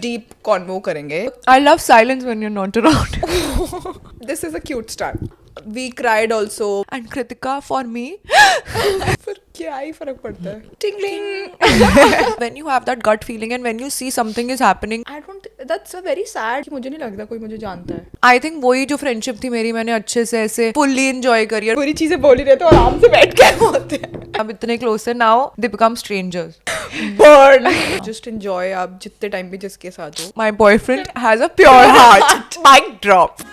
Deep convo करेंगे. I love silence when you're not around. This is a cute start. We cried also. And Kritika, for me, फिर क्या ही फर्क पड़ता है. Tingling. when you have that gut feeling and when you see something is happening, I don't. That's a very sad. मुझे नहीं लगता कोई मुझे जानता है. I think वही जो फ्रेंडशिप थी मेरी, मैंने अच्छे से ऐसे fully enjoy करी. पूरी चीजें बोल ही रहे तो आराम से बैठ के होते हैं. अब इतने close है, now they become strangers. Burn. Just enjoy आप जितने टाइम भी जिसके साथ हो. My boyfriend has a pure heart. Mic drop.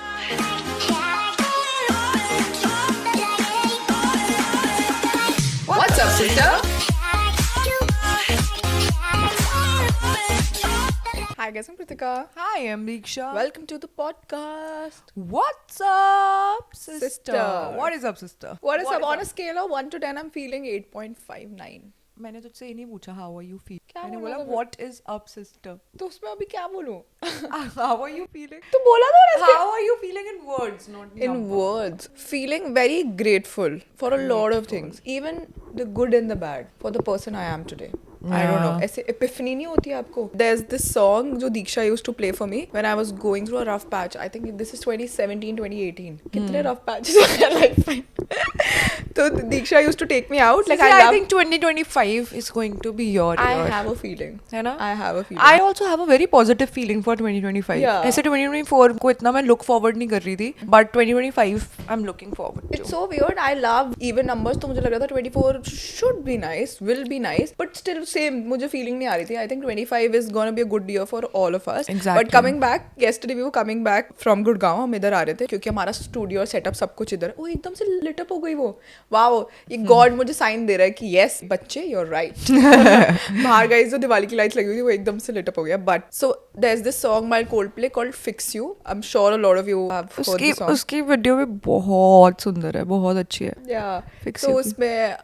What's up, sister? Hi guys, I'm Kritika. Hi, I'm Diksha. Welcome to the podcast. What's up, sister? Sister. What is up, sister? What is up? On a scale of 1 to 10, I'm feeling 8.59. मैंने तुझसे ये नहीं पूछा how are you feel. क्या मैंने बोला बोला था? what is up, sister. तो उसमें अभी क्या बोलूं? How are you feeling? तो बोला था ना. How are you feeling in words, not In number. words, feeling very grateful for a lot of things, even the good and the bad, for the person I am today. I don't know. Yeah. ऐसे epiphany नहीं होती आपको? There's this song जो दीक्षा used to play for me when I was going through a rough patch. I think this is 2017, 2018. कितने rough patches हो गए life में? तो दीक्षा used to take me out. Like See, I I love. think 2025 is going to be your I year. have a feeling. है ना? I have a feeling. I also have a very positive feeling for 2025. Yeah. ऐसे 2024 को इतना मैं look forward नहीं कर रही थी, but 2025 I'm looking forward to. It's so weird. I love even numbers. तो मुझे लग रहा था 24 should be nice, will be nice, but still same. मुझे feeling नहीं आ रही थी. I think 25 is gonna be a good year for all of us. Exactly. But coming back, yesterday we were coming back from Gurgaon. हम इधर आ रहे थे क्योंकि हमारा स्टूडियो और सेटअप सब कुछ इधर. वो एकदम से lit up हो गई वो. वाओ, ये गॉड मुझे साइन दे रहा है कि yes बच्चे you're right. बाहर गई जो दिवाली की लाइट्स लगी हुई थी वो एकदम से lit up हो गया. But so there's this song by Coldplay called Fix You. I'm sure a lot of you have heard the song. उसकी वीडियो भी बहुत सुंदर है, बहुत अच्छी है. Yeah. Fix तो You. उसमें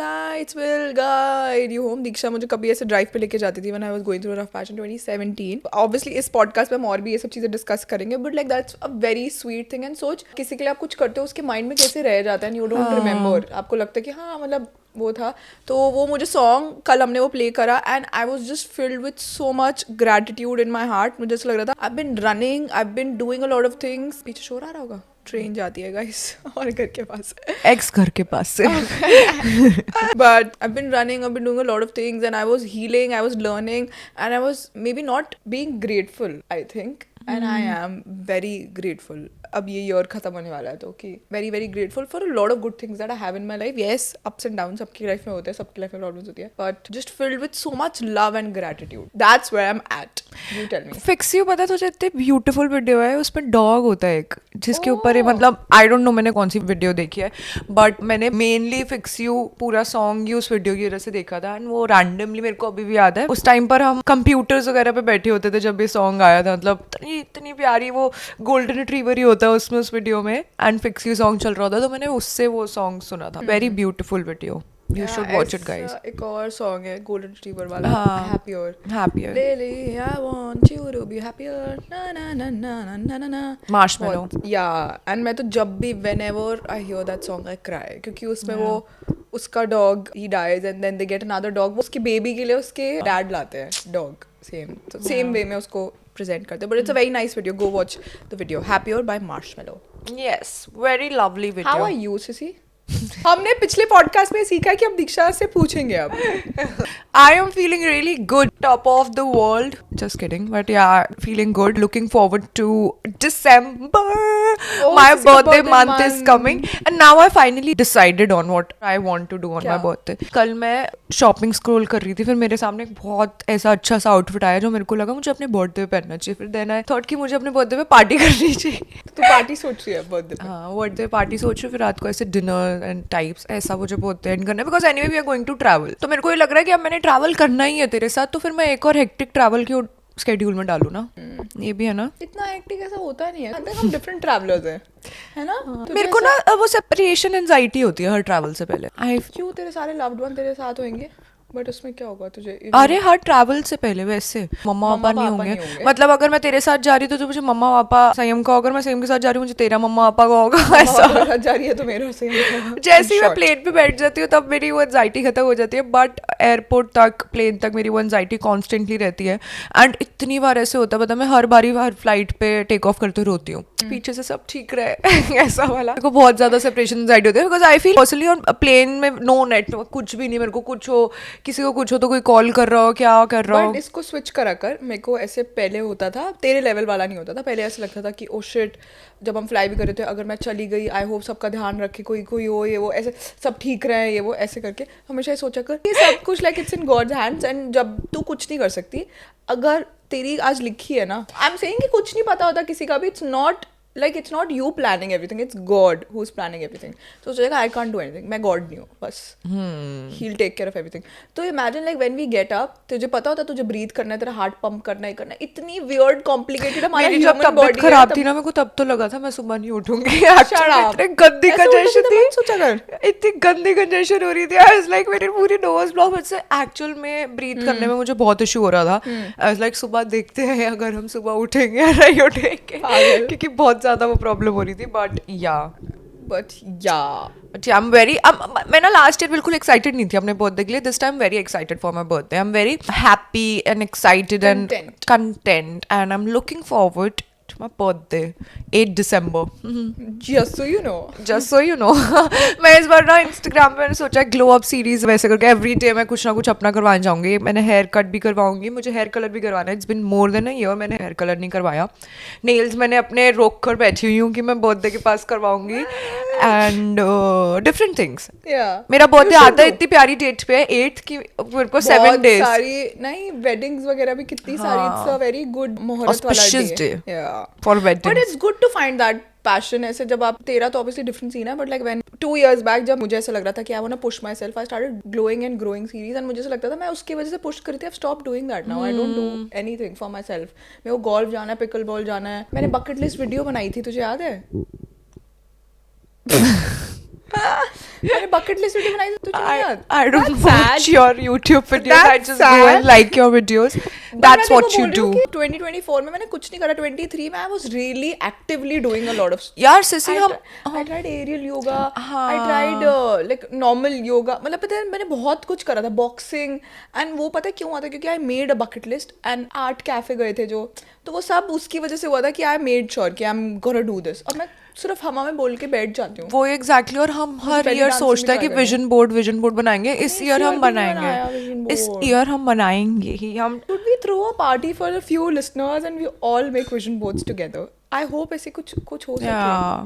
lights will guide you home. दीक्षा मुझे कभी ऐसे ड्राइव पे लेके जाती थी when I was going through a rough patch in 2017. Obviously इस पॉडकास्ट में हम और भी ये सब चीजें डिस्कस करेंगे, but like that's a very sweet thing. And सोच किसी के लिए आप कुछ करते हो उसके माइंड में कैसे रह जाता है and you don't remember. आपको लगता है कि हाँ मतलब वो था. तो वो मुझे सॉन्ग कल हमने वो प्ले करा and I was just filled with so much gratitude in my heart. मुझे ऐसा लग रहा था I been running, I been doing a lot of things. पीछे शोर आ रहा होगा, ट्रेन जाती है गाइस और घर के पास. एक्स घर के पास से. But I've been running, I've been doing a lot of things and I was healing, I was learning and I was maybe not being grateful, I think. And I am very grateful. अब ये year खत्म होने वाला है तो कि very very grateful for a lot of good things that I have in my life. Yes, ups and down सबकी life में होते हैं, सबकी लाइफ में प्रॉब्लम्स होती है, but just filled with so much love and gratitude. That's where I am at. You tell me. फिक्स you पता तुझे इतनी ब्यूटीफुल वीडियो है, उसमें डॉग होता है एक जिसके ऊपर मतलब आई डोंट नो मैंने कौन सी वीडियो देखी है, बट मैंने मेनली फिक्स यू पूरा सॉन्ग ही उस वीडियो की वजह से देखा था. एंड वो रैंडमली मेरे को अभी भी याद है, उस टाइम पर हम कंप्यूटर्स वगैरह पे बैठे होते थे जब ये सॉन्ग आया था. मतलब इतनी प्यारी वो गोल्डन रिट्रीवर ही होता है उसमें उस वीडियो में, एंड फिक्स यू सॉन्ग चल रहा था तो मैंने उससे वो सॉन्ग सुना था. Very beautiful video. You should watch it, guys. एक और सॉन्ग है गोल्डन रिट्रीवर वाला, हाँ. Happier. Happier. Lily, I want you to be happier. Na na na na na na na na. Marshmallow. Yeah, and मैं तो जब भी whenever I hear that song I cry क्योंकि उसमें वो उसका dog he dies and then they get another dog. वो उसकी baby के लिए उसके dad लाते हैं dog. Same way में उसको present करते हैं. But it's a very nice video. Go watch the video. Happier by Marshmallow. Yes, very lovely video. How are you, Sissy? हमने पिछले पॉडकास्ट में सीखा कि हम दीक्षा से पूछेंगे अब. I am feeling really good. Top of the world. Just kidding. But yeah, feeling good. Looking forward to December. My it's your birthday birthday month is month. coming. And now I finally decided on what I want to do on my birthday. कल मैं shopping scroll कर रही थी, फिर मेरे सामने एक बहुत ऐसा अच्छा सा आउटफिट आया जो मेरे को लगा मुझे अपने बर्थडे पे पहनना चाहिए. फिर देन आई थॉट कि मुझे अपने बर्थडे पे पार्टी करनी चाहिए. तो पार्टी सोच रही है बर्थडे पे. हाँ, बर्थडे पार्टी सोच रही हूँ. फिर रात को ऐसे डिनर एंड टाइप्स ऐसा मुझे बहुत एंड करना है, because anyway we are going to travel. तो मेरे को ये लग रहा है कि अब मैंने ट्रैवल करना ही है तेरे साथ, तो फिर मैं एक और हेक्टिक ट्रैवल की स्केड्यूल में डालू ना. ये भी है ना. इतना हेक्टिक ऐसा होता नहीं है. हम डिफरेंट ट्रैवलर्स हैं, है ना. मेरे को ना वो सेपरेशन एंजाइटी होती है हर ट्रैवल से पहले. क्यों तेरे सारे लव्ड वन तेरे साथ होंगे. बट उसमें क्या होगा तुझे? अरे हर ट्रैवल से पहले वैसे मम्मा पापा नहीं होंगे, मतलब अगर मैं तेरे साथ जा रही तो मुझे मम्मा पापा संयम का, अगर मैं संयम के साथ जा रही हूँ मुझे तेरा मम्मा पापा का होगा, ऐसा। जा रही है तो मेरे से जैसे ही मैं प्लेन पे बैठ जाती हूँ तब मेरी वो एंजाइटी खत्म हो जाती है, बट एयरपोर्ट तक प्लेन तक मेरी वो एंजाइटी कॉन्स्टेंटली रहती है। एंड इतनी बार ऐसे होता है, पता मैं हर बारी हर फ्लाइट पे टेक ऑफ करते रोती हूँ, पीछे से सब ठीक रहे ऐसा वाला। मेरे को बहुत ज्यादा सेपरेशन एंजाइटी होती है, because I feel personally on plane में नो नेटवर्क, कुछ भी नहीं, मेरे को कुछ हो, किसी को कुछ हो तो कोई कॉल कर रहा हो, क्या कर रहा हो। बट इसको स्विच करा कर। मेरे को ऐसे पहले होता था, तेरे लेवल वाला नहीं होता था, पहले ऐसा लगता था कि ओ शिट, जब हम फ्लाई भी कर रहे थे, अगर मैं चली गई, आई होप सबका ध्यान रखे, कोई कोई हो, ये वो, ऐसे सब ठीक रहे, ये वो ऐसे करके हमेशा ये सोचा कर, ये सब कुछ like it's in God's hands. And जब तू कुछ नहीं कर सकती, अगर तेरी आज लिखी है ना, आई एम सेइंग कि कुछ नहीं पता होता किसी का भी, it's not like it's not you planning everything, it's God who's planning everything. So सोचेगा I can't do anything, मैं God नहीं हूँ बस, he'll take care of everything. तो imagine like when we get up, तुझे पता होता तुझे breathe करना है, तेरा heart pump करना है, इतनी weird complicated हमारा मेरी जब human तबीयत body खराब है। थी ना, मेरे को तब तो लगा था मैं सुबह नहीं उठूंगी। Actually इतनी गंदी कंजेशन थी, सोचा कर, इतनी गंदी कंजेशन हो रही थी, आई वाज लाइक मेरी पूरी नोज ब्लॉक, मुझसे एक्चुअल में ब्रीथ करने में मुझे बहुत इशू हो रहा था। आई वाज लाइक सुबह देखते हैं अगर हम सुबह उठेंगे या नहीं उठेंगे, क्योंकि बहुत ज्यादा वो प्रॉब्लम हो रही थी। बट या आई एम वेरी, मैं ना लास्ट ईयर बिल्कुल एक्साइटेड नहीं थी अपने बर्थडे के लिए, this time very excited for my birthday. I am very happy and excited and content and I am looking forward to my birthday 8 December। just so you know, just so you know. मैं इस बार ना Instagram पे मैंने सोचा glow up series वैसे करके every day मैं कुछ ना कुछ अपना करवाने जाऊंगी। मैंने हेयर कट भी करवाऊंगी, मुझे हेयर कलर भी करवाना है, it's been more than a year मैंने हेयर कलर नहीं करवाया। नेल्स मैंने अपने रोक कर बैठी हुई हूँ कि मैं बर्थडे के पास करवाऊंगी, एंड डिफरेंट थिंग्स। yeah, मेरा बर्थडे you should आता है do. इतनी प्यारी डेट पे 8th की, मेरे को 7 बहुत days सारी नहीं वेडिंग्स वगैरह भी कितनी सारी, इट्स अ वेरी गुड मुहूर्त वाला Auspicious day, day yeah, for but weddings। it's good to find that passion। ऐसे जब आप, तेरा तो obviously different scene है, but like when 2 years back जब मुझे ऐसा लग रहा था कि I want to push myself, I started glowing and growing series, and मुझे ऐसा लगता था मैं उसकी वजह से पुश करी थी, I've stopped doing that now, I don't do anything for myself। मेरे को गोल्फ जाना है, पिकल बॉल जाना है, मैंने बकेट लिस्ट वीडियो बनाई थी, तुझे याद है? मैंने बकेट लिस्ट वीडियो बनाई थी, तुझे नहीं याद? I don't That's watch sad. your YouTube videos. I That's just go and sad. like your videos. But That's मैं what तेरे you को do. बोल रही हूँ कि 2024 में मैंने कुछ नहीं करा, 23 में I was really actively doing a lot of यार सिसी हम I tried aerial yoga, हाँ. I tried like normal yoga, मतलब पता है मैंने बहुत कुछ करा था, बॉक्सिंग, एंड वो पता है क्यों हुआ था, क्योंकि I made a bucket list, and art cafe गए थे जो, तो वो सब उसकी वजह से हुआ था कि आई मेड श्योर कि I am gonna do this. और मैं सिर्फ हमा में बोल के बैठ जाती हूँ वो एग्जैक्टली और हम हर पहले ईयर डांसिंग सोचते हैं भी कि try विजन बोर्ड बनाएंगे, इस ईयर हम भी नहीं बनाया vision बनाएंगे, इस board। ईयर हम बनाएंगे ही हम। Should we throw a party for a few listeners and we all make vision boards together? I hope ऐसे कुछ हो सके,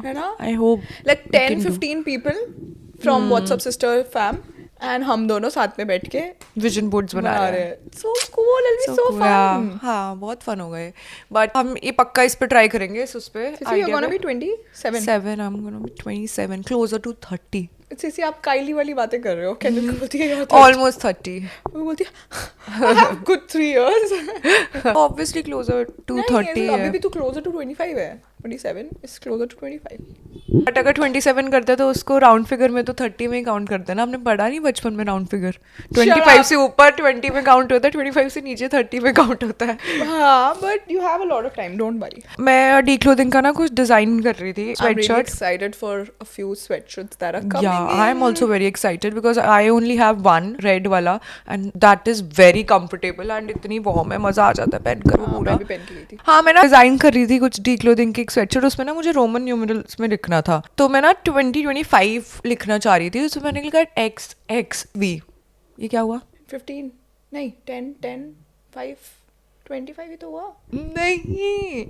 है ना? I hope Like 10-15 people from WhatsApp sister fam, and हम दोनों साथ में बैठ के विजन बोर्ड्स बना रहे हैं। So cool, it'll be so cool, fun. हाँ बहुत फन हो गए, बट हम ये पक्का इस पे ट्राई करेंगे, इस पे Sissy, you're gonna be 27. 7 I'm gonna be 27, closer to 30, Sissy, आप काइली वाली बातें कर रहे हो। कैंडल को बोलती है यार, almost 30, वो बोलती है I have good 3 years। obviously closer to नहीं, 30 अभी है। भी तू closer to 25 है, 27 is closer to 25। बट अगर 27 करते तो उसको राउंड फिगर में तो 30 में ही काउंट करते ना, हमने पढ़ा नहीं बचपन में राउंड फिगर, 25 से ऊपर 20 में काउंट होता है, 25 से नीचे 30 में काउंट होता है। हाँ, but you have a lot of time, don't worry। मैं डी क्लोथिंग का ना कुछ डिजाइन कर रही थी, I'm really sweatshirt. excited for a few sweatshirts that are coming Yeah, in। I am also very excited because I only have one red वाला and that is very comfortable and इतनी warm है, मजा आ जाता है पहनकर वो हाँ, पूरा। मैं भी पहन के गई थी। हाँ मैं ना डिजाइन कर रही थी कुछ डी क्लोथिंग की एक स्वेटशर्ट, उसमें ना मुझे रोमन न्यूमरल्स में लिखना था, तो मैं ना 2025 लिखना चाह रही थी, उसमें मैंने लिखा XXV। ये क्या हुआ? 15 नहीं 10 5 25 ही तो हुआ। नहीं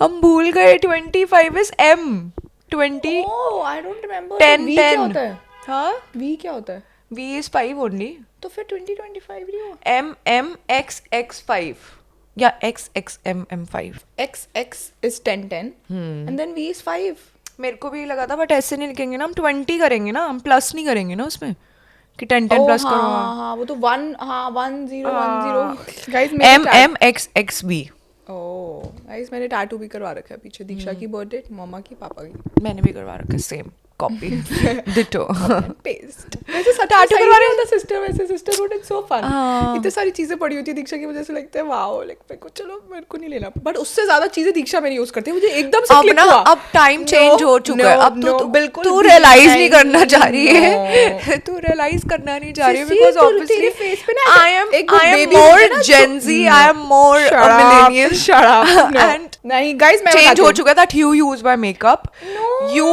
हम भूल गए, 25 is M, 20 Oh, I don't remember। 10 V क्या 10 होता है? हाँ V क्या होता है? V is 5 only, तो फिर 2025 नहीं हुआ। MMXX5 या XXMM5। XX is 10 and then V is 5। मेरे को भी लगा था, बट ऐसे नहीं लिखेंगे ना, हम 20 करेंगे ना, हम प्लस नहीं करेंगे ना उसमें कि 10 प्लस हाँ, करो। हाँ, वो तो 1 हाँ 1 0 1 0 गाइस MMXXB गाइस मैंने टैटू भी करवा रखा है पीछे, दीक्षा की बर्थडे, मम्मा की, पापा की। मैंने भी करवा रखा है सेम। कॉपी डिटो पेस्ट वैसे सच में सही नहीं होता सिस्टर वैसे सिस्टरहुड इट्स सो फन हाँ। इतनी सारी चीजें पड़ी होती है दीक्षा की वजह से लगता है वाओ लाइक मेरे को चलो मेरे को नहीं लेना बट उससे ज्यादा चीजें दीक्षा मेरी यूज करती है मुझे एकदम से अब क्लिक ना हुआ अब टाइम चेंज हो चुका है अब तो बिल्कुल तू रियलाइज नहीं करना चाह रही है तू रियलाइज करना नहीं चाह रही है बिकॉज ऑब्वियसली फेस पे ना I am more Gen Z I am more millennial shut up no and नहीं guys मैं चेंज बताती हो हूँ चुका है that you use my makeup No. you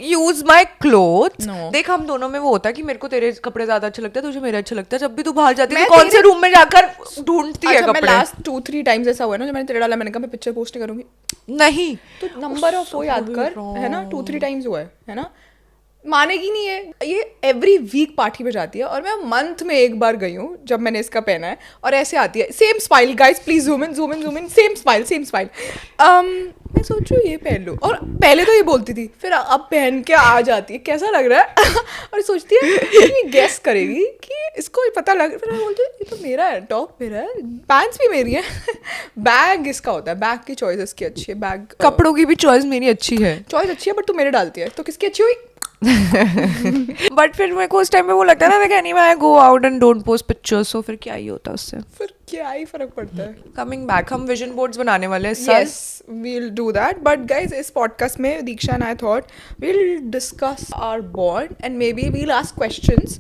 use my clothes No. देख हम दोनों में वो होता है कि मेरे को तेरे कपड़े ज्यादा अच्छे लगते हैं तुझे मेरे अच्छे लगते हैं जब भी तू बाहर जाती है मैं तो कौन से तेरे- रूम में जाकर ढूंढती है अच्छा मैं कपड़े लास्ट 2-3 टाइम्स ऐसा हुआ है ना जब मैंने तेरे डाला मैंने कहा मैं पिक्चर पोस्ट नहीं करूंगी नहीं तो नंबर ऑफ वो याद कर है ना 2-3 टाइम्स हुआ है ना मानेगी नहीं है ये एवरी वीक पार्टी में जाती है और मैं मंथ में एक बार गई हूँ जब मैंने इसका पहना है और ऐसे आती है same smile guys please zoom in same smile मैं सोचू ये पहन लूँ और पहले तो ये बोलती थी फिर अब पहन के आ जाती है कैसा लग रहा है और सोचती है ये गेस करेगी कि इसको ये पता लग फिर मैं बोलती हूँ ये तो मेरा है टॉप मेरा है पैंट्स भी मेरी है बैग इसका होता है बैग की चॉइस इसकी अच्छी है बैग कपड़ों की भी चॉइस मेरी अच्छी है चॉइस अच्छी है बट तू मेरे डालती है तो किसकी अच्छी हुई बट फिर मेरे को उस टाइम में वो लगता है ना any I go out and don't post pictures so फिर क्या ही होता है उससे फिर क्या ही फर्क पड़ता है कमिंग बैक हम विजन बोर्ड्स बनाने वाले हैं sir yes we'll do that but guys इस podcast में दीक्षा and I thought we'll discuss our bond and maybe we'll ask questions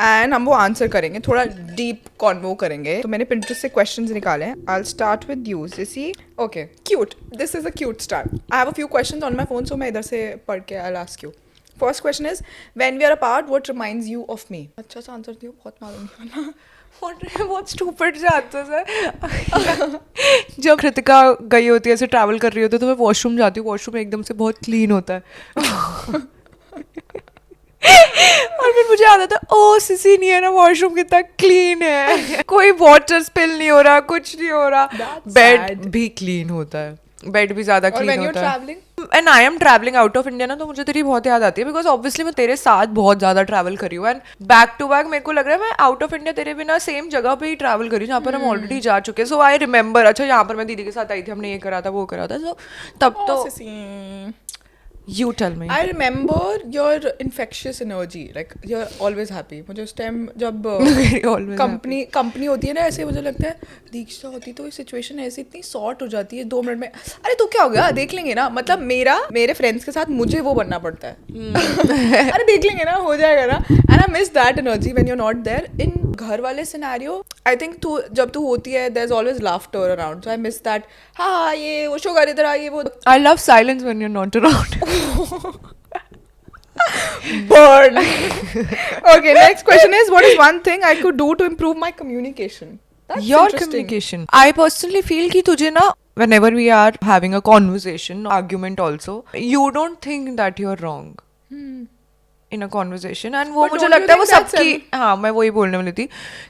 and हम वो आंसर करेंगे थोड़ा डीप कॉन्वो करेंगे तो मैंने Pinterest से questions निकाले हैं I'll start with you Sissy okay cute this is a cute start I have a few questions on my phone so मैं इधर से पढ़ के I'll ask you first question is when we are apart what reminds you of me अच्छा सा answer दियो बहुत मालूम नहीं वाला बहुत स्टूपिड से आता सर जब कृतिका गई होती है ऐसे ट्रैवल कर रही होती है तो मैं वॉशरूम जाती हूँ वॉशरूम एकदम से बहुत क्लीन होता है और फिर मुझे याद आता है ओ सिसी नहीं है ना वॉशरूम कितना क्लीन है कोई वाटर स्पिल नहीं हो रहा कुछ नहीं हो रहा That's बेड sad. भी क्लीन होता है बेड भी ज्यादा और when क्लीन you're होता है traveling and I am travelling out of India ना तो मुझे तेरी बहुत याद आती है बिकॉज ऑब्वियसली मैं तेरे साथ बहुत ज्यादा ट्रैवल करी हूँ एंड बैक टू बैक मेरे को लग रहा है मैं आउट ऑफ इंडिया तेरे बिना सेम जगह पे ही ट्रैवल करी जहाँ पर हम ऑलरेडी जा चुके हैं सो आई रिमेंबर अच्छा यहाँ पर मैं दीदी के साथ आई थी हमने ये करा था वो करा था सो तब तो Sissy. You tell me I remember your infectious energy, like you're always happy. मुझे उस टाइम जब कंपनी होती है ना ऐसे मुझे लगता है दीक्षा होती तो ये सिचुएशन ऐसे इतनी सॉर्ट हो जाती है 2 मिनट में अरे तो क्या हो गया देख लेंगे ना मतलब मेरे फ्रेंड्स के साथ मुझे वो बनना पड़ता है अरे देख लेंगे ना हो जाएगा ना and I miss that energy when you are not there in घर वाले सिनेरियो आई थिंक तू जब तू होती है there is always laughter around so I miss that हाँ ये वो शो कर इधर आ ये वो I love silence when you are not around Burn. Okay, next question is what is one thing I could do to improve my communication? That's Your interesting. communication. I personally feel कि तुझे ना whenever we are having a conversation, argument also, you don't think that you're wrong. In a conversation and वो But मुझे don't you लगता है वो think that's सबकी हाँ मैं वही बोलने वाली थी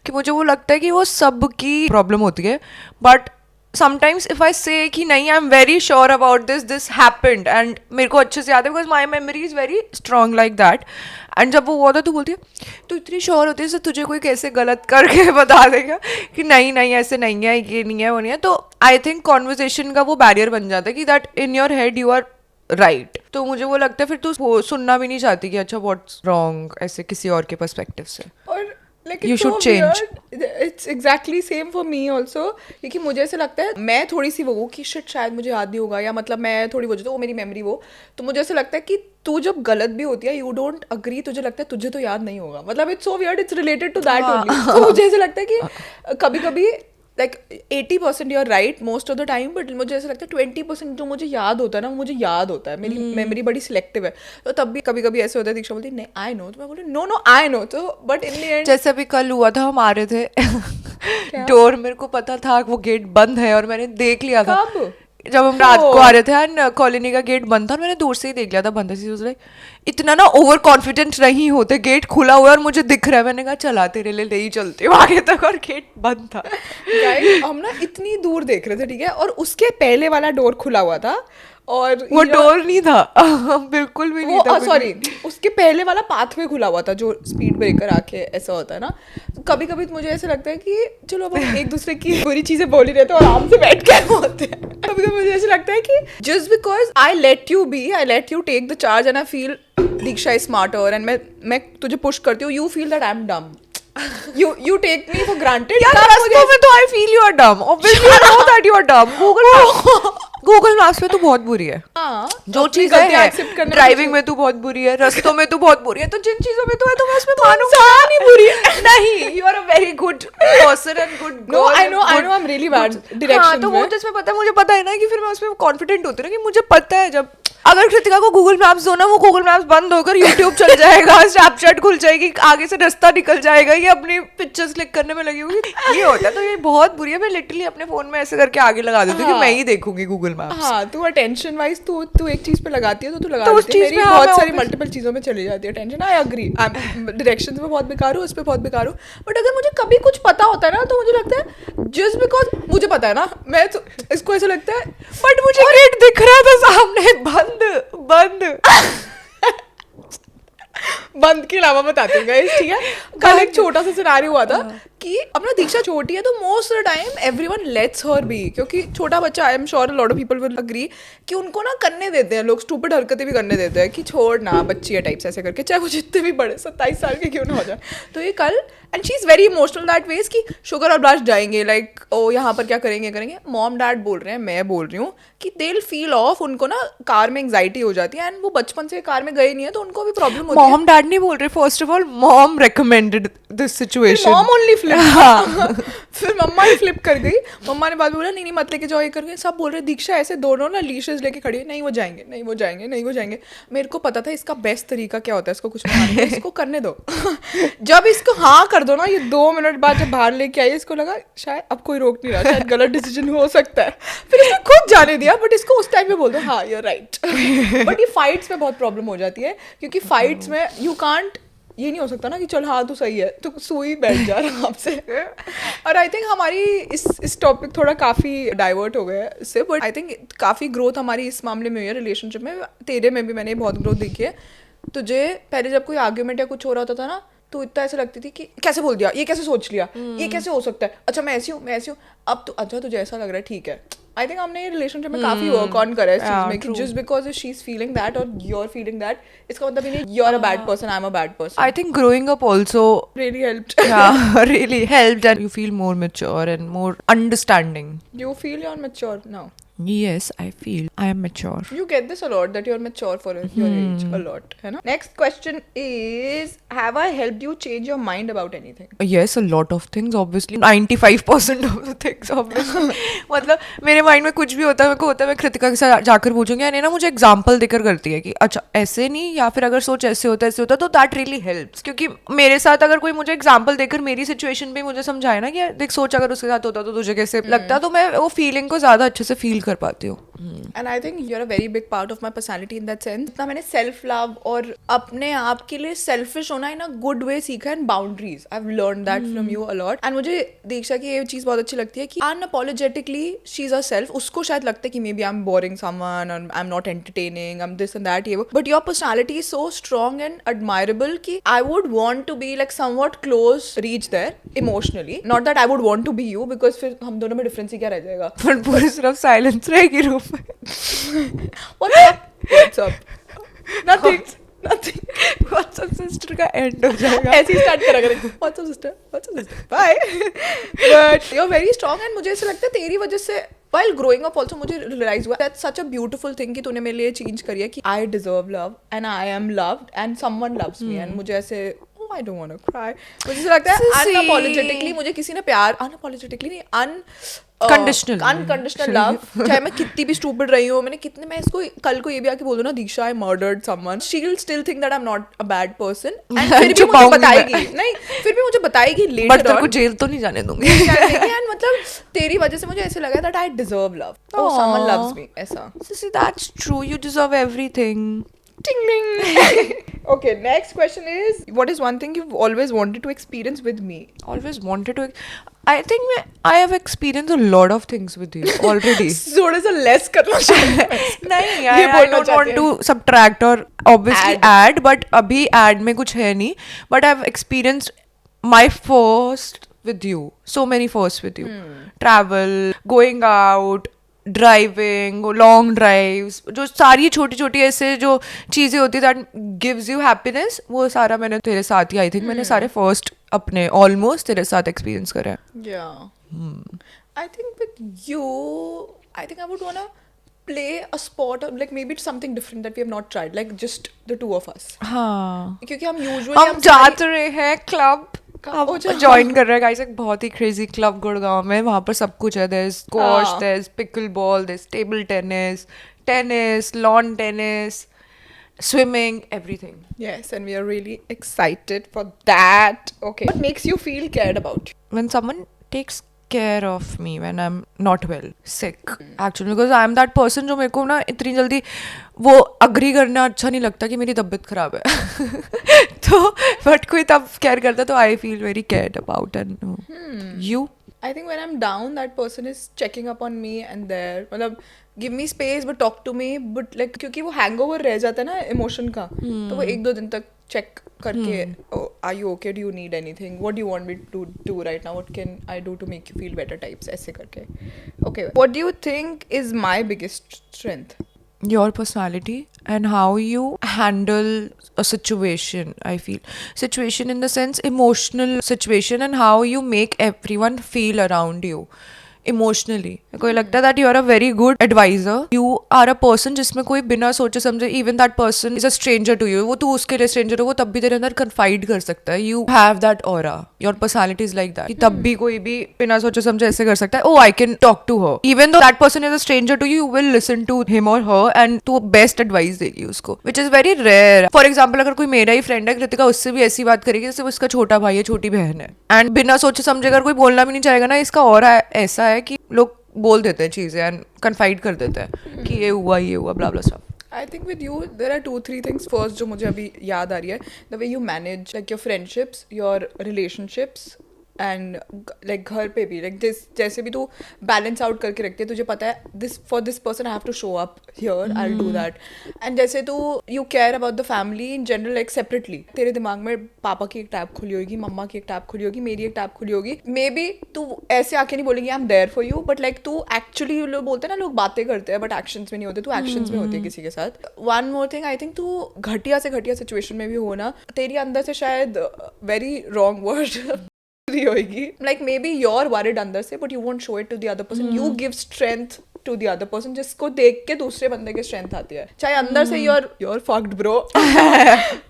कि मुझे वो लगता है कि वो सबकी प्रॉब्लम होती है बट समटाइम्स इफ आई से कि नहीं आई am very sure about this happened and मेरे को अच्छे से याद है because my memory is very strong like that and जब वो हुआ था तो बोलती है तो इतनी श्योर होती है सर तुझे कोई कैसे गलत करके बता देगा कि नहीं ऐसे नहीं है ये नहीं है वो नहीं है तो आई थिंक कॉन्वर्जेशन का वो बैरियर बन जाता है कि that in your head you are right तो मुझे वो लगता है फिर तू सुनना भी नहीं चाहती कि अच्छा व्हाट्स रॉन्ग ऐसे किसी और के पर्सपेक्टिव से और like You it's should so change. weird. It's exactly same for me also क्योंकि मुझे ऐसे लगता है मैं थोड़ी सी वो कि शिट शायद मुझे याद नहीं होगा या मतलब मैं थोड़ी वो जो तो वो मेरी मेमोरी वो तो मुझे ऐसे लगता है कि तू जब गलत भी होती है यू डोंट अग्री तुझे लगता है तुझे तो याद नहीं होगा मतलब it's so weird it's related to that only तो मुझे ऐसे लगता है कि कभी कभी like 80% you're right most of the time but मुझे ऐसा लगता है 20% जो मुझे याद होता है ना वो मुझे याद होता है मेरी मेमोरी बड़ी सिलेक्टिव है तो तब भी कभी कभी ऐसे होता है दीक्षा बोलती नहीं आई नो तो मैं बोली नो आई नो तो बट इन द एंड जैसे अभी कल हुआ था हम आ रहे थे डोर मेरे को पता था वो गेट बंद है और मैंने देख लिया था कब जब हम रात को आ रहे थे एंड कॉलोनी का गेट बंद था और मैंने दूर से ही देख लिया था बंद है उसने इतना ना ओवर कॉन्फिडेंट नहीं होते गेट खुला हुआ है और मुझे दिख रहा है मैंने कहा चला तेरे लिए ले ही चलते हो आगे तक और गेट बंद था गाइस हम ना इतनी दूर देख रहे थे ठीक है और उसके पहले वाला डोर खुला हुआ था और वो डोर नहीं था बिल्कुल भी नहीं था सॉरी उसके पहले वाला पाथवे खुला हुआ था जो स्पीड ब्रेकर आके ऐसा होता है ना तो कभी कभी मुझे ऐसा लगता है कि चलो अब हम एक दूसरे की बुरी चीजें बोल ही रहे थे और आराम से बैठ के होते हैं कभी कभी मुझे ऐसा लगता है कि just because I let you take the charge and I feel Diksha is smarter and मैं तुझे पुश करती हूँ, you feel that I'm dumb. You take me for granted. यार रास्तों में तो I feel you are dumb. Obviously I know that you are dumb. Google Maps में तू बहुत बुरी है. हाँ, जो अपनी चीजें गलतियाँ हैं, accept करने में ड्राइविंग में तू बहुत बुरी है, रस्तों में तू बहुत बुरी है, तो जिन चीजों में तू है तो मैं उसमें मानूंगा. नहीं बुरी है. नहीं, you are a very good person and good girl. No, I and know good- I'm really bad हाँ, directions तो वो में. जिसमें पता है, मुझे पता है ना कि फिर मैं उसमें कॉन्फिडेंट होती हूँ ना कि मुझे पता है जब अगर कृतिका को गूगल मैप्स दो ना, वो गूगल मैप्स बंद होकर यूट्यूब चल जाएगा, स्नैपचैट खुल जाएगी, आगे से रास्ता निकल जाएगा, ये अपनी पिक्चर्स क्लिक करने में लगी होगी. ये होता है, तो ये बहुत बुरी है. मैं लिटरली अपने फोन में ऐसे करके आगे लगा देती हूँ कि मैं ही देखूंगी गूगल मैप्स. हाँ, तू अटेंशन वाइज तू एक चीज पे लगाती है तो तू लगा तो उस देती है. चीज मेरी में हाँ, बहुत मैं सारी obvious- मल्टीपल चीजों में चली जाती है टेंशन. आई अग्री, डायरेक्शंस में बहुत बेकार हूँ, उस पे बहुत बेकार हूँ. बट अगर मुझे कभी कुछ पता होता है ना, तो मुझे लगता है जस्ट बिकॉज मुझे पता है ना, मैं तो इसको ऐसा लगता है. बट मुझे गेट दिख रहा था सामने, बंद. बंद के अलावा बताती हूँ guys, ठीक है. कल एक छोटा सा सिनारियो हुआ था कि अपना दीक्षा छोटी है तो most of the time everyone lets her be, क्योंकि छोटा बच्चा, I am sure lot of people will agree कि उनको ना करने देते हैं लोग, स्टूपिड हरकतें भी करने देते हैं कि छोड़ ना बच्ची है टाइप से ऐसे करके, चाहे वो जितने भी बड़े 27 साल के क्यों ना हो जाए. तो ये कल and she is very emotional that वेज कि शुगर और ब्लास्ट जाएंगे, लाइक ओ यहाँ पर क्या करेंगे. मॉम डैड बोल रहे हैं, मैं बोल रही हूँ कि दे विल फील ऑफ, उनको ना कार में एंग्जाइटी हो जाती है एंड वो बचपन से कार में गए नहीं है तो उनको भी प्रॉब्लम होती है. मॉम डैड नहीं बोल रहे, first of all mom recommended this situation. Mom only flip. फिर मम्मा ही फ्लिप कर गई. मम्मा ने बाद में बोला नहीं मत लेके जाओ, ये कर गए. सब बोल रहे दीक्षा ऐसे दोनों ना लीशेस लेके खड़ी है, नहीं वो जाएंगे. मेरे को पता था इसका बेस्ट तरीका क्या होता है इसको कुछ बनाने का, इसको करने दो. जब इसको हाँ कर दो ना, ये 2 मिनट बाद जब बाहर लेके आई, इसको लगा शायद अब कोई रोक नहीं रहा, शायद गलत डिसीजन हो सकता है. फिर इसने खुद जाने दिया, बट इसको उस टाइम पे बोल दो हाँ यू राइट. बट ये फाइट्स में बहुत प्रॉब्लम हो जाती है, क्योंकि फाइट्स में यू कांट, ये नहीं हो सकता ना कि चल हाँ तू सही है, तू सोई बैठ जा आराम से. और आई थिंक हमारी इस टॉपिक थोड़ा काफ़ी डाइवर्ट हो गया है इससे, बट आई थिंक काफ़ी ग्रोथ हमारी इस मामले में हुई है रिलेशनशिप में. तेरे में भी मैंने बहुत ग्रोथ देखी है. तुझे पहले जब कोई आर्ग्यूमेंट या कुछ हो रहा होता था ना, तो इतना ऐसे लगती थी कि कैसे बोल दिया, ये कैसे सोच लिया, ये कैसे हो सकता है, अच्छा मैं ऐसी हूँ. अब तो अच्छा तुझे ऐसा लग रहा है, ठीक है. आई थिंक हमने ये रिलेशनशिप में काफी वर्क ऑन करा है इस चीज में कि just because she is feeling that और यू आर फीलिंग दैट, इसका मतलब ये नहीं you are a bad person, I am a bad person. I think growing up also Really helped. yeah, really helped, and you feel more mature and more understanding. You feel you're mature now. Yes, I feel I am mature. You get this a lot that you're mature for your age a lot, है ना? Next question is, have I helped you change your mind about anything? Yes, a lot of things, obviously. 95% of the things, obviously. मतलब मेरे mind में कुछ भी होता है, मेरे को होता है मैं कृतिका के साथ जाकर पूछूंगी, यानी ना मुझे एग्जाम्पल देकर करती है कि अच्छा ऐसे नहीं, या फिर अगर सोच ऐसे होता है तो दैट रियली हेल्प्स. क्योंकि मेरे साथ अगर कोई मुझे एग्जाम्पल देकर मेरी सिचुएशन पे मुझे समझाए ना कि देख सोच अगर उसके साथ होता तो तुझे कैसे लगता, तो मैं वो फीलिंग को ज़्यादा अच्छे से फील कर पाती हूँ. And I think you're a very big part of my personality in that sense. इतना मैंने सेल्फ लव और अपने आप के लिए सेल्फिश होना इन अ गुड वे सीखा है, and boundaries I have learn that from you a lot. And मुझे दीक्षा की ये चीज़ बहुत अच्छी लगती है कि unapologetically she is a self. उसको शायद लगता है कि may be I am boring someone और I am not entertaining, I am this and that, ये वो, but your personality is so strong and admirable कि I would want to be like somewhat close reach there emotionally. Not that I would want to be you, because फिर हम दोनों में difference ही क्या रह जाएगा. पर पूरी सिर्फ साइलेंस रहेगी रूम में. What's up? What's up? Nothing. Nothing. WhatsApp sister का एंड हो जाएगा. ऐसे ही स्टार्ट करा करेंगे. What's up sister? What's up sister? Bye. But you're very strong and मुझे ऐसा लगता है तेरी वजह से while growing up also मुझे realize हुआ that's such a beautiful thing कि तूने मेरे लिए चेंज करी है कि I deserve love and I am loved and someone loves me and मुझे ऐसे I don't want to cry. मुझे ऐसा लगता है unapologetically मुझे किसी ने प्यार, unapologetically नहीं, अनकंडीशनल लव, चाहे मैं कितनी भी स्टूपिड रही हूँ, मैं इसको कल को ये भी आके बोल दूँ ना Diksha I murdered someone, she will still think that I am not a bad person and फिर भी मुझे बताएगी नहीं, फिर भी मुझे बताएगी लेटर बट तेरे को जेल तो नहीं जाने दूंगी. एंड मतलब तेरी वजह से मुझे ऐसे लगा that I deserve love, oh someone loves me ऐसा. See, that's true. You deserve everything. Ding ding. Okay, next question is, what is one thing you've always wanted to experience with me? Always wanted to. I think I have experienced a lot of things with you already. थोड़ा सा less करना चाहिए. नहीं, ये I बोलना don't want चाहते to हैं. subtract or obviously add, but अभी add में कुछ है नहीं. But I've experienced my first with you. So many firsts with you. Travel, going out, driving, long drives, जो सारी छोटी छोटी ऐसे जो चीज़ें होती है दैट गिव्स यू हैप्पीनेस, वो सारा मैंने तेरे साथ ही, आई थिंक मैंने सारे फर्स्ट अपने ऑलमोस्ट तेरे साथ एक्सपीरियंस करे हैं. Yeah. I think with you, I think I would wanna play a sport or like maybe it's something different that we have not tried, like just the two of us. हाँ, क्योंकि हम usually हम जा तो रहे हैं club, हम join कर रहे हैं गाइस, एक बहुत ही क्रेजी क्लब गुड़गांव में. वहाँ पर सब कुछ है. देयर इज स्क्वॉश, हाँ. There is pickleball, there is table tennis, tennis, lawn tennis, swimming, everything. Yes, and we are really excited for that. Okay. What makes you feel cared about? When someone takes care of me when I'm not well, sick, actually, because I'm that person जो मेरे को ना इतनी जल्दी वो agree करना अच्छा नहीं लगता कि मेरी तबीयत खराब है. तो बट कोई तब केयर करता है तो I feel very cared about. And you? I think when I'm down, that person is checking up on me and there. मतलब give me space but talk to me. But like क्योंकि वो hangover रह जाता है ना emotion का, तो वो एक दो दिन तक check करके, oh, are you okay? Do you need anything? What do you want me to do right now? What can I do to make you feel better? Types ऐसे करके. Okay. What do you think is my biggest strength? Your personality and how you handle a situation. I feel situation in the sense emotional situation, and how you make everyone feel around you emotionally. मेरे को लगता है that you are a very good advisor. You are a person जिसमें कोई बिना सोचे समझे, even that person is a stranger to you, वो तू उसके लिए स्ट्रेंजर हो, वो तब भी तेरे अंदर कन्फाइड कर सकता है. You have that aura. Your personality is like that. तब भी कोई भी बिना सोचे समझे ऐसे कर सकता है. Oh I can talk to her even though that person is a stranger to you, you will listen to him और हर एंड तू बेस्ट एडवाइस देगी उसको, which is very rare. For example अगर कोई मेरा ही फ्रेंड है कृतिका, उससे भी ऐसी बात करेगी जैसे उसका छोटा भाई है, छोटी बहन है, एंड बिना सोचे समझे अगर कोई बोलना भी नहीं चाहेगा ना, इसका ऑरा ऐसा है कि लोग बोल देते हैं चीजें एंड कन्फाइड कर देते हैं कि ये हुआ ब्ला ब्ला stuff. I think with you there are 2-3 things. First जो मुझे अभी याद आ रही है, the way you manage like your friendships, your relationships, and like घर पे भी लाइक दिस जैसे भी तू बैलेंस आउट करके रखती है, तुझे पता है this for this person I have to show up here, I will do that. And जैसे तू you care about the family in general like separately. तेरे दिमाग में पापा की एक टैब खुली होगी, मम्मा की एक टैब खुली होगी, मेरी एक टैब खुली होगी. मे बी तू ऐसे आके नहीं बोलेंगे I am there for you, but like तू एक्चुअली लोग बोलते हैं ना, लोग बातें करते हैं बट एक्शंस में नहीं होते, तू एक्शंस में होती है किसी के साथ. One more thing, I think तू घटिया से घटिया सिचुएशन में भी हो ना, तेरी अंदर से शायद वेरी रॉन्ग वर्ड होगी, like maybe you're worried अंदर से but you won't show it to the other person. You give strength to the other person, जिसको देख के दूसरे बंदे के स्ट्रेंथ आती है. चाहे अंदर से you're fucked bro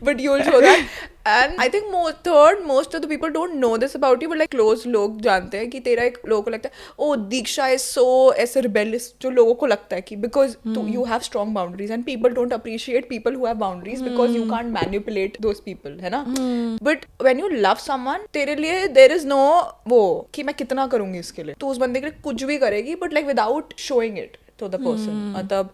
but you'll show that. And I think most of the people don't know this about you, but like close लोग जानते हैं कि तेरा एक लोगों को लगता है oh दीक्षा is so ऐसे rebellious, जो लोगों को लगता है कि because you have strong boundaries and people don't appreciate people who have boundaries because you can't manipulate those people, है ना. But when you love someone, तेरे लिए there is no वो कि मैं कितना करूँगी इसके लिए, तो उस बंदे के लिए कुछ भी करेगी but like without showing it to the person. मतलब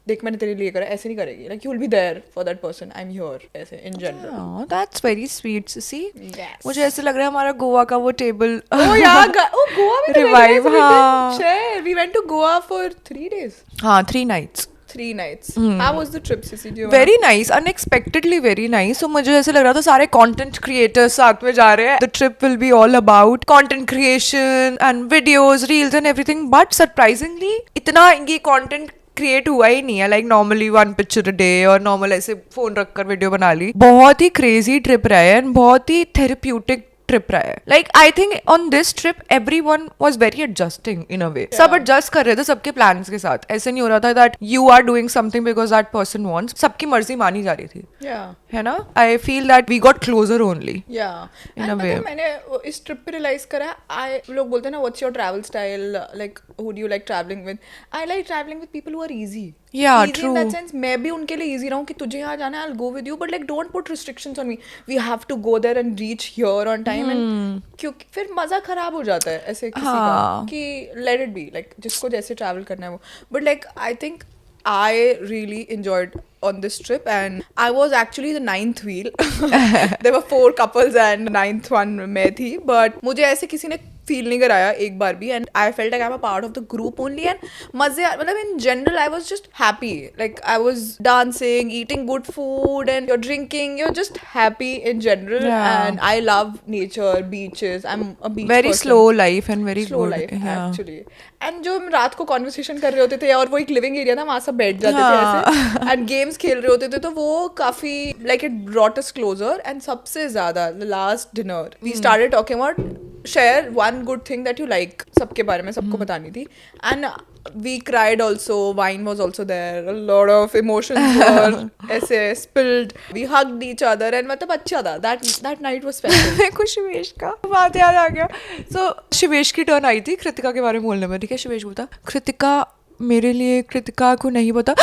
देख मैंने तेरे लिए करा, ऐसे नहीं करेगी. Like you will be there for that person. I'm here ऐसे in general. Oh, that's very sweet, Sissy. Yes. मुझे ऐसे लग रहा है हमारा गोवा का वो टेबल Oh yeah, Goa में Revive, हाँ. We went to Goa for 3 days. हाँ, 3 nights. 3 nights. How was the trip, Sissy? Do you very nice, unexpectedly very nice. तो मुझे ऐसे लग रहा था सारे कंटेंट क्रिएटर्स साथ में जा रहे हैं. The trip will be all about content creation and videos, reels and everything. But surprisingly इतना ये कंटेंट क्रिएट हुआ ही नहीं है. Like normally 1 picture a day और नॉर्मल ऐसे फोन रखकर वीडियो बना ली. बहुत ही क्रेजी ट्रिप रहा है एंड बहुत ही थेरेप्यूटिक ट्रिप रहा है. Like I think on this trip everyone was very adjusting in a way. सब एडजस्ट कर रहे थे सबके प्लान्स के साथ. ऐसे नहीं हो रहा था that you are doing something because that person wants. सबकी मर्जी मानी जा रही थी. है ना. I feel that we got closer only in a way. मैंने इस ट्रिप पे रियलाइज करा, लोग बोलते हैं ना what's your travel style, like who do you like travelling with. I like travelling with people who are easy. Yeah, easy true. in that sense. मैं भी उनके लिए easy रहूँ कि तुझे यहाँ जाना है, I'll go with you, but like don't put restrictions on me. We have to go there and reach here on time. And क्योंकि फिर मजा खराब हो जाता है ऐसे किसी का कि let it be, like जिसको जैसे travel करना है वो. But like I think I really enjoyed on this trip and I was actually the 9th wheel. There were 4 couples and 9th one मैं थी, but मुझे ऐसे किसी ने फील नहीं कराया एक बार भी, and I felt like I am a part of the group only, and मजे मतलब in general I was just happy, like I was dancing, eating good food, and you're drinking, you're just happy in general. Yeah. And I love nature, beaches. I'm a beach very person. slow life and very Slow good. life Yeah. actually. And जो हम रात को conversation कर रहे होते थे, और वो एक लिविंग एरिया था, वहाँ सब बैठ जाते थे हाँ. ऐसे एंड गेम्स खेल रहे होते थे, तो वो काफी like it brought us closer. And सबसे ज्यादा the last dinner we started talking about share one good thing that you like, सबके बारे में सबको बतानी थी. एंड we cried also, wine was also there, a lot of emotions were ऐसे spilled, we hugged each other, and मतलब अच्छा था, that night was special. मेरे को शिवेश का बात याद आ गया. सो शिवेश की टर्न आई थी कृतिका के बारे में बोलने में. ठीक है, शिवेश बोलता कृतिका मेरे लिए कृतिका को नहीं पता.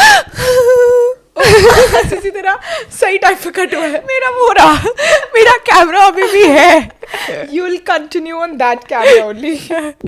इसी तरह सही टाइप का कट हुआ है मेरा वो रहा, मेरा कैमरा अभी भी है. you will continue on that camera only.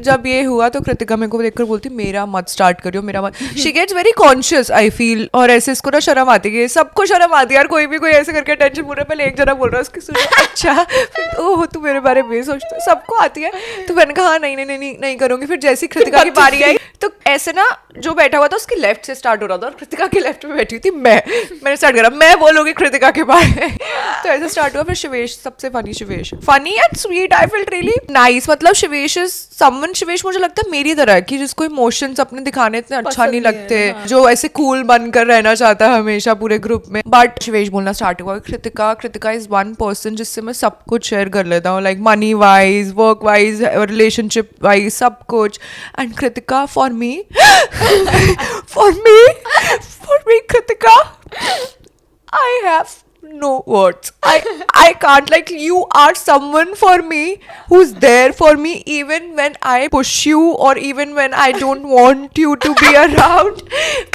जब ये हुआ तो कृतिका मेरे को देखकर बोलती मेरा मत स्टार्ट करियो, मेरा मत. She gets very conscious I feel, और ऐसे इसको ना शर्म आती है, सबको शर्म आती है यार. कोई भी कोई ऐसे करके टेंशन पूरा, पहले एक जना बोल रहा है उसकी सुनो, अच्छा फिर ओह तू मेरे बारे में सोचता, सबको आती है. तो मैंने कहा हाँ नहीं करूंगी. फिर जैसी कृतिका की बारी आई तो ऐसे ना जो बैठा हुआ था उसके लेफ्ट से स्टार्ट हो रहा था, और कृतिका के लेफ्ट में बैठी थी मैंने स्टार्ट करा, मैं बोलूंगी कृतिका के बारे में. तो ऐसे स्टार्ट हुआ. फिर शिवेश सबसे funny, Shivesh funny and sweet, I felt really nice. मतलब शिवेश इज समवन, शिवेश मुझे लगता है मेरी तरह है कि जिसको इमोशंस अपने दिखाने इतने अच्छा नहीं लगते, जो ऐसे कूल बनकर रहना चाहता है हमेशा पूरे ग्रुप में. बट शिवेश बोलना स्टार्ट हुआ कृतिका इज वन पर्सन जिससे मैं सब कुछ शेयर कर लेता हूँ, like money wise, work wise, relationship wise, सब कुछ. And Kritika for me Kritika I have no words. I can't, like you are someone for me who's there for me even when I push you, or even when I don't want you to be around,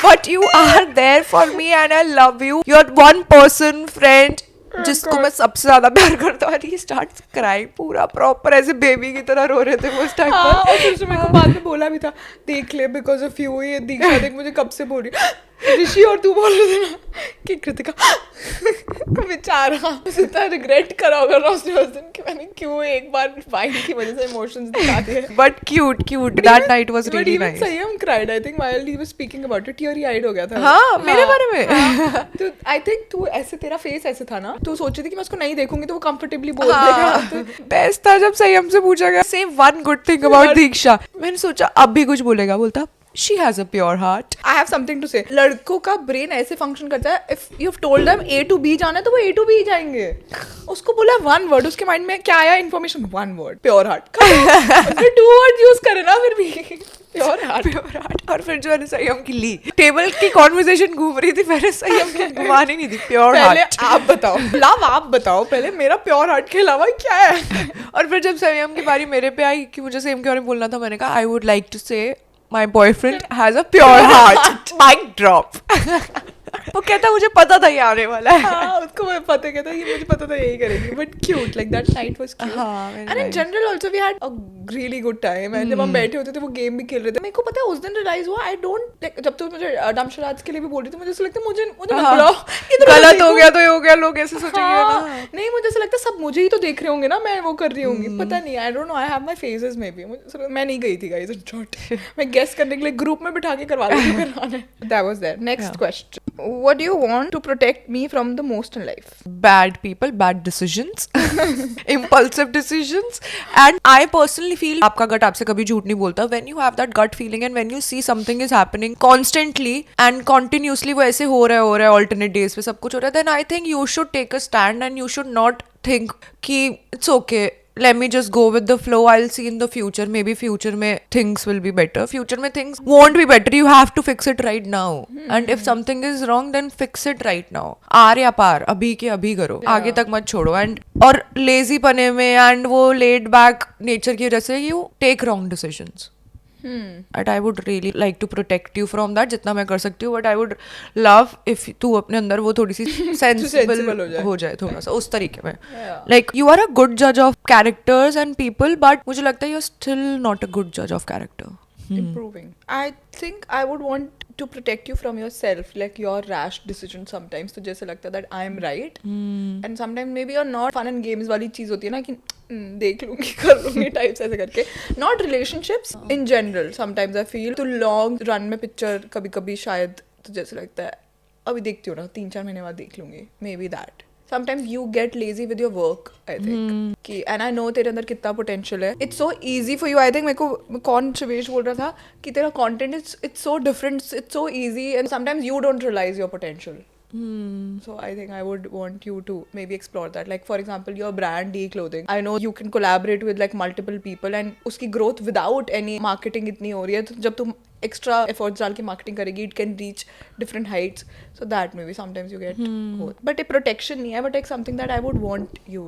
but you are there for me and I love you. You're one person friend जिसको मैं सबसे ज्यादा प्यार करता हूँ. He starts crying, पूरा proper ऐसे baby की तरह रो रहे थे वो उस टाइम पर. और फिर उसने मेरे को बाद में बोला भी था, देख ले बिकॉज ऑफ यू, ये दीक्षा देख मुझे कब से बोल रही ऋषि, और तू बोल रहे थे ना कि कृतिका बेचारा इतना रिग्रेट करा होगा ना उसने उस दिन कि मैंने क्यों एक बार वाइन की वजह से इमोशंस दिखा दिए. But cute that night was really nice. Sayyam cried, I think, while he was speaking about it, teary eyed हो गया था. हाँ मेरे बारे में. तो आई थिंक तू ऐसे, तेरा फेस ऐसे था ना, तू सोची थी कि मैं उसको नहीं देखूंगी तो वो कंफर्टेबली बोल देगा. बेस्ट था जब संयम से पूछा गया से वन गुड थिंग अबाउट दीक्षा. मैंने सोचा अब भी कुछ बोलेगा, बोलता she has a pure heart. I have something to say. लड़कों का ब्रेन ऐसे फंक्शन करता है, if you've told them A to B जाना है तो वो A to B जाएंगे. उसको बोला one word, उसके माइंड में क्या आया information, one word, pure heart. उसने two words यूज करे ना फिर भी, pure heart. और फिर जो है संयम की ली टेबल की कॉन्वर्सेशन घूम रही थी, मैंने संयम की घुमानी नहीं थी. प्योर पहले हार्ट आप बताओ, लव आप बताओ पहले, मेरा प्योर हार्ट के अलावा क्या है. और फिर जब संयम की बारी मेरे पे आई कि मुझे सेम के बारे में बोलना था, मैंने कहा आई वुड लाइक टू से my boyfriend has a pure heart. Mic drop. वो कहता मुझे पता था ये आने वाला है. हाँ, उसको मैं पता कहता ये मुझे पता था यही करेंगे. But cute, like that night was cute. And in general also we had a really good time. And जब हम बैठे होते थे वो गेम भी खेल रहे थे, मेरे को पता है उस दिन रियलाइज हुआ, आई डोंट लाइक, जब तू मुझे डमशराज के लिए भी बोल रही थी, मुझे ऐसा लगता है मुझे मत बुलाओ, गलत हो गया तो ये हो गया, लोग ऐसे सोचेंगे ना. नहीं, मुझे ऐसा लगता है सब मुझे ही तो देख रहे होंगे ना, मैं वो कर रही होंगी. पता नहीं, आई don't no, I have my phases may be. मैं नहीं गई थी गाइस, इन शॉर्ट. मैं गेस करने के लिए ग्रुप में बिठा के करवा रही थी करवाना. That was there. Next question, what do you want to protect me from the most in life? Bad people, bad decisions, impulsive decisions. And I personally feel आपका gut आपसे कभी झूठ नहीं बोलता. When you have that gut feeling and when you see something is happening constantly and continuously, वो ऐसे हो रहा है alternate days पे सब कुछ हो रहा है, then I think you should take a stand and you should not think कि it's okay, let me just go with the flow, I'll see in the future, maybe future में things will be better, future में things won't be better, you have to fix it right now. And if something is wrong then fix it right now. आर या पार, अभी के अभी करो, आगे तक मत छोड़ो. एंड और लेजी पने में एंड वो लेड बैक नेचर की वजह से you take wrong decisions. And I would really like to protect you from that जितना मैं कर सकती हूँ. But I would love if तू अपने अंदर वो थोड़ी सी sensible हो जाए थोड़ा सा उस तरीके में. Like you are a good judge of characters and people, but मुझे लगता है you're still not a good judge of character. Improving. I think I would want to protect you from yourself, like your rash decision sometimes. तो जैसे लगता है that I am right, and sometimes maybe you're not. fun and games वाली चीज होती है ना कि देख लूंगी कर लूंगी टाइप्स ऐसे करके. Not relationships in general. Sometimes I feel तो long run में picture कभी कभी शायद तो जैसे लगता है अभी देखती हूँ ना 3-4 महीने बाद देख लूंगी. Maybe that. Sometimes you get lazy with your work, I think. कि and I know तेरे अंदर कितना potential है. It's so easy for you. I think मेरे को कौन शिवेश बोल रहा था कि तेरा content it's so different, it's so easy, and sometimes you don't realize your potential. So I think I would want you to maybe explore that. Like for example, your brand D clothing. I know you can collaborate with like multiple people, and उसकी growth without any marketing इतनी हो रही है. तो जब तुम extra efforts डाल के marketing करेगी, it can reach different heights. So that maybe sometimes you get both. But a protection नहीं है, but like something that I would want you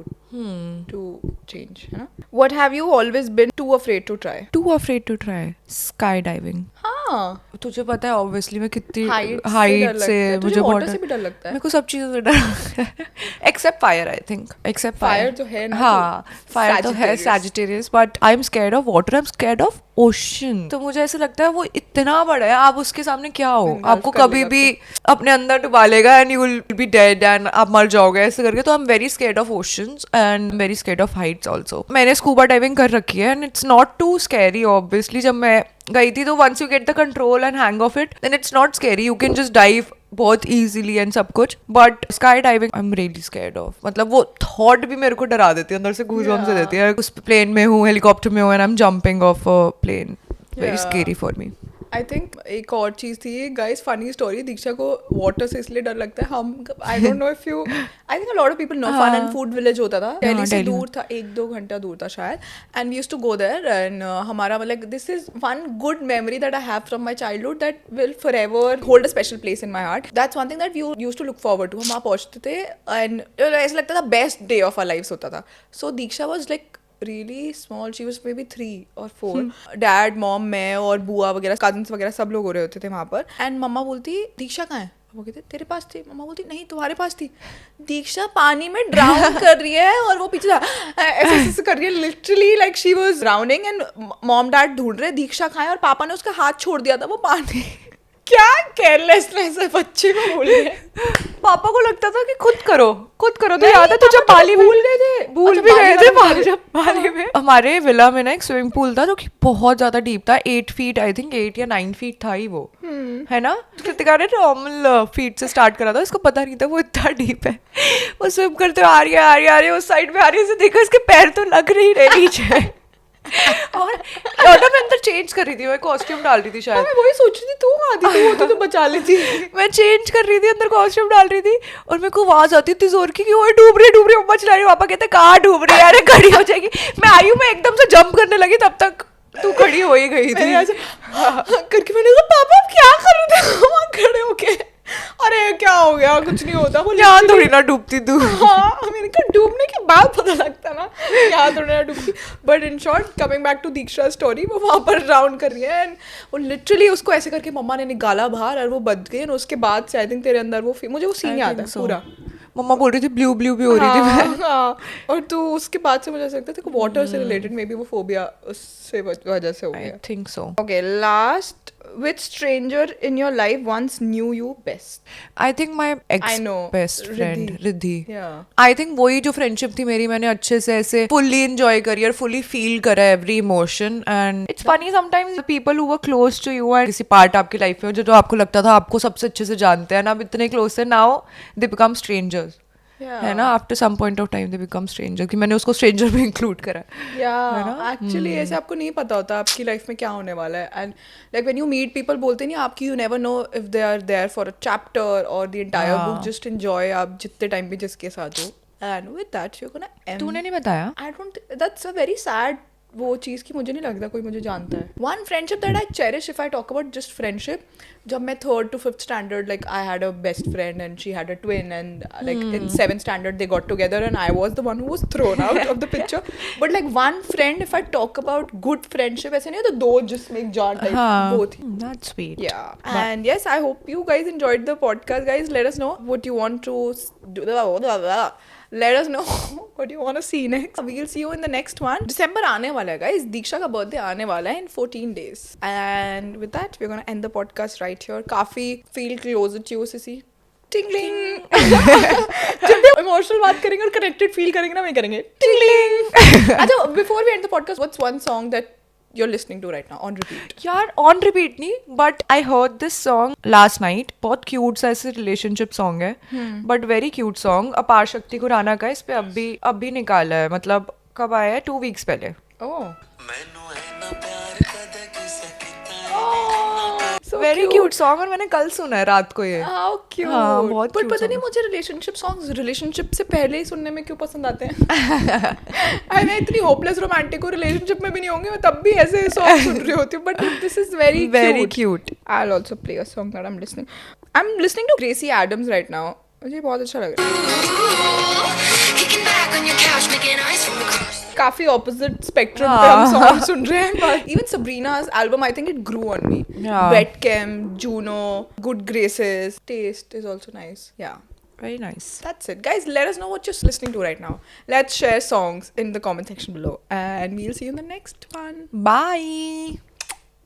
to change. है ना? What have you always been too afraid to try? Too afraid to try skydiving. हाँ. तुझे पता है obviously मैं कितनी Height हाइट से मुझे बहुत water से भी डर लगता है. मेरे को सब चीज़ों से डर लगता है except fire. I think except Fire जो है ना, हाँ फायर तो है Sagittarius. Sagittarius, but I am scared of water, I am scared of ocean. तो मुझे ऐसा लगता है वो इतना बड़ा है, आप उसके सामने क्या हो, Engulf आपको कर कभी लेगा भी अपने अंदर डुबा लेगा and you will be dead and आप मर जाओगे ऐसे करके. तो I am very scared of oceans and very scared of heights also. मैंने स्कूबा डाइविंग कर रखी है and it's not too scary obviously. जब मैं गई थी तो once you get the control and hang of it then it's not scary, you can just dive बहुत इजीली एंड सब कुछ. But sky diving I am really scared of. मतलब वो थॉट भी मेरे को डरा देती है, अंदर से गूज़बम्स से देती है. उस प्लेन में हूँ, हेलीकॉप्टर में हूँ and I am jumping off a plane. Very scary for me. I think एक और चीज़ थी गाइस, फनी स्टोरी. दीक्षा को वाटर से इसलिए डर लगता है. हम I don't know if you, I think a lot of people no fun and food village होता था दिल्ली से, दूर था, 1-2 घंटा दूर था शायद. And we used to go there and हमारा मतलब this is one good memory that I have from my childhood that will forever hold a special place in my heart. That's one thing that we used to look forward to. हम वहाँ पहुंचते थे and ऐसा लगता था best day of our lifes होता था. So Diksha was like really small, she was maybe 3 or 4. Dad, mom, मैं और बुआ वगैरह cousins वगैरह सब लोग हो रहे होते थे वहाँ पर. एंड मम्मा बोलती दीक्षा कहाँ है, वो कहते तेरे पास थी. मम्मा बोलती नहीं तुम्हारे पास थी. दीक्षा पानी में ड्राउन कर रही है और वो पीछे ऐसे ऐसे कर रही है, literally like she was drowning. And mom dad ढूंढ रहे दीक्षा कहाँ है और पापा ने उसका हाथ छोड़ दिया था वो पानी. क्या केयरलेसनेस है बच्चे को बोल रहे हैं. पापा को लगता था कि खुद करो तो याद है तुझे पाली भूल गए थे, भूल भी गए थे पाली में. हमारे विला में ना एक स्विमिंग पूल था जो कि बहुत ज्यादा डीप था. 8 फीट, आई थिंक 8 या 9 फीट था ही वो, है ना. कृतिका ने नॉर्मल फीट से स्टार्ट करा था, इसको पता नहीं था वो इतना डीप है. वो स्विम करते हुए आ रही है उस साइड में आ रही है, देखो इसके पैर तो लग नहीं रहे नीचे. और लौटा मैं अंदर चेंज कर रही थी, मैं कॉस्ट्यूम डाल रही थी शायद. मैं वही सोच रही थी तू आती तो वो तो बचा लेती. मैं चेंज कर रही थी, अंदर कॉस्ट्यूम डाल रही थी और मेरे को आवाज आती थी जोर की कि ओए डूब रही मम्मा चिल्ला रही. पापा कहते कहाँ डूब रही है, अरे खड़ी हो जाएगी. मैं आई हूँ, मैं एकदम से जंप करने लगी, तब तक तू खड़ी हो ही गई थी. करके मैंने कहा पापा आप क्या कर रहे थे वहाँ खड़े होके. अरे क्या हो गया, कुछ नहीं होता. वो यहाँ थोड़ी ना डूबती तू. हाँ मैंने कहा डूबने के बाद पता लगता ना यहाँ थोड़ी ना डूबती. But in short coming back to Diksha story, वो वहाँ पर राउंड कर रही है एंड वो लिटरली उसको ऐसे करके मम्मा ने निकाला बाहर और वो बच गई. और उसके बाद से आई थिंक तेरे अंदर वो मुझे वो सीन याद है पूरा. मम्मा बोल रही थी ब्लू भी हो रही थी. हाँ. और तू उसके बाद से मुझे ऐसा लगता था कि वाटर से रिलेटेड मे बी वो फोबिया उससे वजह से हो गया. I think so. Okay last, which stranger in your life once knew you best? I think my I ex know, best friend Riddhi. Yeah. I think वही जो फ्रेंडशिप थी मेरी, मैंने अच्छे से ऐसे फुल्ली एंजॉय करी और फुल्ली फील करा every emotion. And it's funny sometimes people who were close to you and किसी पार्ट आपकी लाइफ में जो आपको लगता था आपको सबसे अच्छे से जानते हैं ना, अब इतने क्लोज थे, नाउ दे बिकम स्ट्रेंजर्स. है ना, after some point of time they become stranger. कि मैंने उसको स्ट्रेंजर में इंक्लूड करा. एक्चुअली ऐसे आपको नहीं पता होता आपकी लाइफ में क्या होने वाला है. And like when you meet people बोलते नहीं आपकी, you never know if they are there for a chapter और the entire book. Just enjoy आप जितने टाइम भी जिसके साथ हो. And with that you gonna end तूने नहीं बताया. I don't, that's a very sad वो चीज़ की मुझे नहीं लगता कोई मुझे जानता है. One friendship that I cherish if I talk about just friendship, जब मैं 3rd to 5th standard, like I had a best friend and she had a twin, and like in 7th standard they got together and I was the one who was thrown out of the picture. But like one friend, if I talk about good friendship, ऐसे नहीं है तो दो just make jar type both. That's sweet. Yeah. And yes, I hope you guys enjoyed the podcast. Guys, let us know what you want to do. Let us know what you want to see next. We'll see you in the next one. December आने वाला है guys. दीक्षा का birthday आने वाला है in 14 days. And with that, we're gonna end the podcast right here. काफी feel closer to you, Sissy. Tingling जब भी इमोशनल बात करेंगे और कनेक्टेड फील करेंगे ना, मैं करेंगे टिंगलिंग. अच्छा, before we end the podcast, what's one song that you're listening to right now on repeat? यार ऑन रिपीट नहीं, but I heard this song last night. बहुत क्यूट सा ऐसे रिलेशनशिप सॉन्ग है, but very cute song. Aparshakti Khurana का इस पे अभी निकाला है, मतलब कब आया है, 2 weeks पहले. Oh, so very cute song, और मैंने कल सुना है रात को ये. How cute. हाँ, बहुत But cute पता नहीं song. मुझे रिलेशनशिप सॉन्ग्स रिलेशनशिप से पहले ही सुनने में क्यों पसंद आते हैं. मैं इतनी होपलेस रोमांटिक हूँ, रिलेशनशिप में भी नहीं होंगे, मैं तब भी ऐसे सॉन्ग सुन रही होती हूँ. But this is very Very cute. I'll also play a song that I'm listening. I'm listening to Gracie Adams right now. मुझे बहुत अच्छा लग रहा है. Kicking back on your couch, making eyes from across. काफी ऑपोजिट स्पेक्ट्रम पे हम song सुन रहे हैं. बट इवन सबरीना's album, I think it grew on me. Yeah. Wet Chem, Juno, Good Graces, Taste is also nice. Yeah. Very nice. That's it. Guys, let us know what you're listening to right now. Let's share songs in the comment section below. And we'll see you in the next one. Bye.